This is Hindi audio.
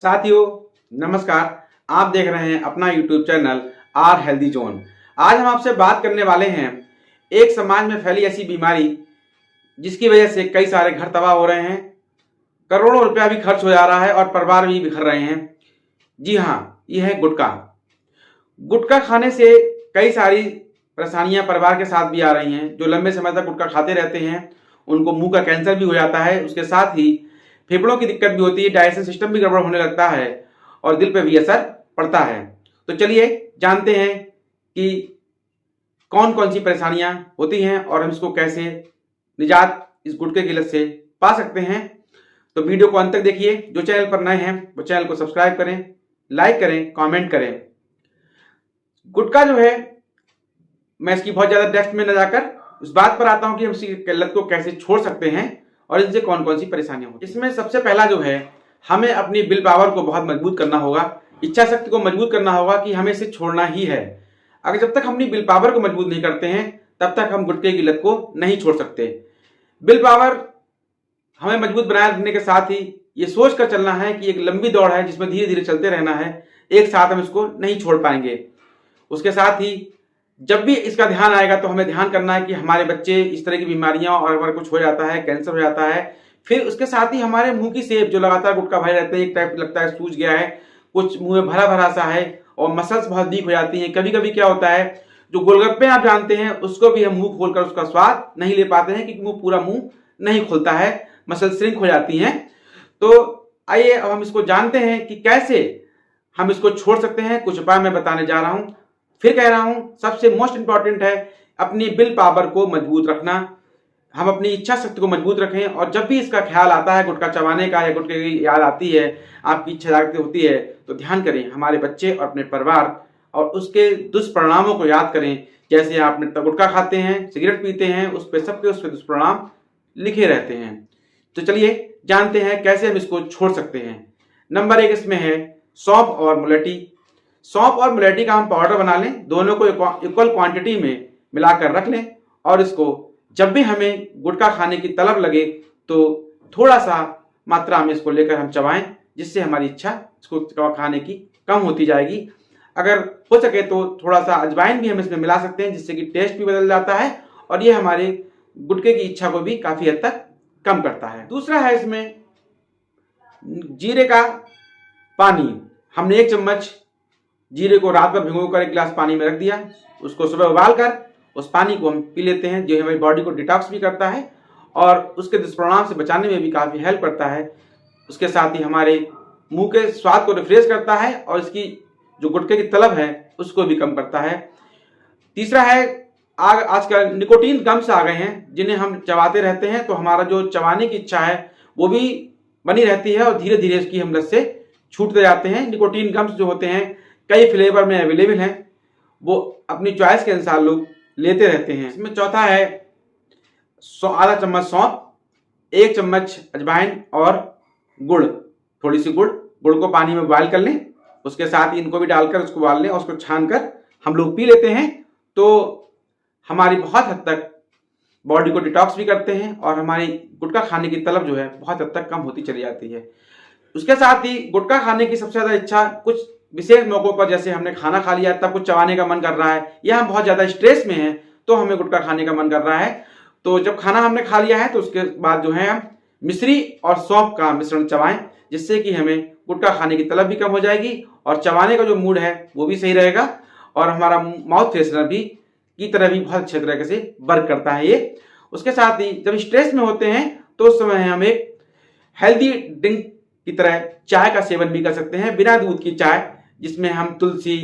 साथियों नमस्कार। आप देख रहे हैं अपना YouTube channel are healthy zone. आज हम आपसे बात करने वाले हैं एक समाज में फैली ऐसी बीमारी जिसकी वजह से कई सारे घर तबाह हो रहे हैं, करोड़ों रुपया भी खर्च हो जा रहा है और परिवार भी बिखर रहे हैं। जी हाँ, यह है गुटखा। गुटखा खाने से कई सारी परेशानियां परिवार के साथ भी आ रही हैं। जो लंबे समय तक गुटखा खाते रहते हैं उनको मुंह का कैंसर भी हो जाता है, उसके साथ ही फेफड़ों की दिक्कत भी होती है, डाइजेशन सिस्टम भी गड़बड़ होने लगता है और दिल पे भी असर पड़ता है। तो चलिए जानते हैं कि कौन कौन सी परेशानियां होती हैं और हम इसको कैसे निजात इस गुटखे की लत से पा सकते हैं। तो वीडियो को अंत तक देखिए। जो चैनल पर नए हैं वो चैनल को सब्सक्राइब करें, लाइक करें, कमेंट करें। गुटखा जो है, मैं इसकी बहुत ज्यादा डेप्थ में न जाकर उस बात पर आता हूं कि हम इसकी लत को कैसे छोड़ सकते हैं और इनसे कौन कौन सी परेशानियां होती हैं। इसमें सबसे पहला जो है, हमें अपनी विल पावर को बहुत मजबूत करना होगा, इच्छा शक्ति को मजबूत करना होगा कि हमें इसे छोड़ना ही है। अगर जब तक हम अपनी विल पावर को मजबूत नहीं करते हैं तब तक हम गुटखे की लत को नहीं छोड़ सकते। विल पावर हमें मजबूत बनाए रखने के साथ ही ये सोच कर चलना है कि एक लंबी दौड़ है जिसमें धीरे धीरे चलते रहना है, एक साथ हम इसको नहीं छोड़ पाएंगे। उसके साथ ही जब भी इसका ध्यान आएगा तो हमें ध्यान करना है कि हमारे बच्चे इस तरह की बीमारियां और अगर कुछ हो जाता है, कैंसर हो जाता है, फिर उसके साथ ही हमारे मुंह की शेप जो लगातार गुटखा भाई रहते हैं, एक टाइप लगता है सूज गया है, कुछ मुंह में भरा भरा सा है और मसल्स बहुत वीक हो जाती हैं। कभी कभी क्या होता है, जो गोलगप्पे आप जानते हैं उसको भी हम मुंह खोलकर उसका स्वाद नहीं ले पाते हैं क्योंकि पूरा मुंह नहीं खुलता है, मसल श्रिंक हो जाती हैं। तो आइए अब हम इसको जानते हैं कि कैसे हम इसको छोड़ सकते हैं। कुछ उपाय मैं बताने जा रहा हूं। फिर कह रहा हूं, सबसे मोस्ट इंपॉर्टेंट है अपनी विल पावर को मजबूत रखना। हम अपनी इच्छा शक्ति को मजबूत रखें और जब भी इसका ख्याल आता है गुटखा चबाने का या गुटखे की याद आती है, आपकी इच्छा जागृत होती है, तो ध्यान करें हमारे बच्चे और अपने परिवार और उसके दुष्परिणामों को याद करें। जैसे आपने गुटखा खाते हैं, सिगरेट पीते हैं, उस पर दुष्परिणाम लिखे रहते हैं। तो चलिए जानते हैं कैसे हम इसको छोड़ सकते हैं। नंबर 1 इसमें है सौंफ और मुलेठी। सौंफ और मुलेठी का हम पाउडर बना लें, दोनों को इक्वल क्वांटिटी में मिलाकर रख लें और इसको जब भी हमें गुटखा खाने की तलब लगे तो थोड़ा सा मात्रा में इसको लेकर हम चबाएं, जिससे हमारी इच्छा इसको खाने की कम होती जाएगी। अगर हो सके तो थोड़ा सा अजवाइन भी हम इसमें मिला सकते हैं, जिससे कि टेस्ट भी बदल जाता है और ये हमारे गुटखे की इच्छा को भी काफी हद तक कम करता है। दूसरा है इसमें जीरे का पानी। हमने 1 चम्मच जीरे को रात भर भिगोकर 1 गिलास पानी में रख दिया, उसको सुबह उबालकर उस पानी को हम पी लेते हैं, जो हमारी बॉडी को डिटॉक्स भी करता है और उसके दुष्परिणाम से बचाने में भी काफी हेल्प करता है। उसके साथ ही हमारे मुंह के स्वाद को रिफ्रेश करता है और इसकी जो गुटखे की तलब है उसको भी कम करता है। तीसरा है, आजकल निकोटीन गम्स आ गए हैं जिन्हें हम चबाते रहते हैं, तो हमारा जो चबाने की इच्छा है वो भी बनी रहती है और धीरे धीरे इसकी हम लत से छूटते जाते हैं। निकोटीन गम्स जो होते हैं कई फ्लेवर में अवेलेबल हैं, वो अपनी चॉइस के अनुसार लोग लेते रहते हैं। इसमें चौथा है आधा चम्मच सौंफ, 1 चम्मच अजवाइन और गुड़, थोड़ी सी गुड़ को पानी में बॉयल कर लें, उसके साथ इनको भी डालकर उसको उबाल लें और उसको छान कर हम लोग पी लेते हैं। तो हमारी बहुत हद तक बॉडी को डिटॉक्स भी करते हैं और हमारी गुटखा खाने की तलब जो है बहुत हद तक कम होती चली जाती है। उसके साथ ही गुटखा खाने की सबसे ज्यादा इच्छा कुछ विशेष मौकों पर, जैसे हमने खाना खा लिया तब कुछ चबाने का मन कर रहा है या हम बहुत ज्यादा स्ट्रेस में हैं तो हमें गुटखा खाने का मन कर रहा है, तो जब खाना हमने खा लिया है तो उसके बाद जो है हम मिश्री और सौंफ का मिश्रण चबाएं, जिससे कि हमें गुटखा खाने की तलब भी कम हो जाएगी और चबाने का जो मूड है वो भी सही रहेगा और हमारा माउथ फ्रेशनर भी की तरह भी बहुत अच्छे तरीके से वर्क करता है ये। उसके साथ ही जब स्ट्रेस में होते हैं तो उस समय हम एक हेल्दी ड्रिंक की तरह चाय का सेवन भी कर सकते हैं, बिना दूध की चाय, जिसमें हम तुलसी,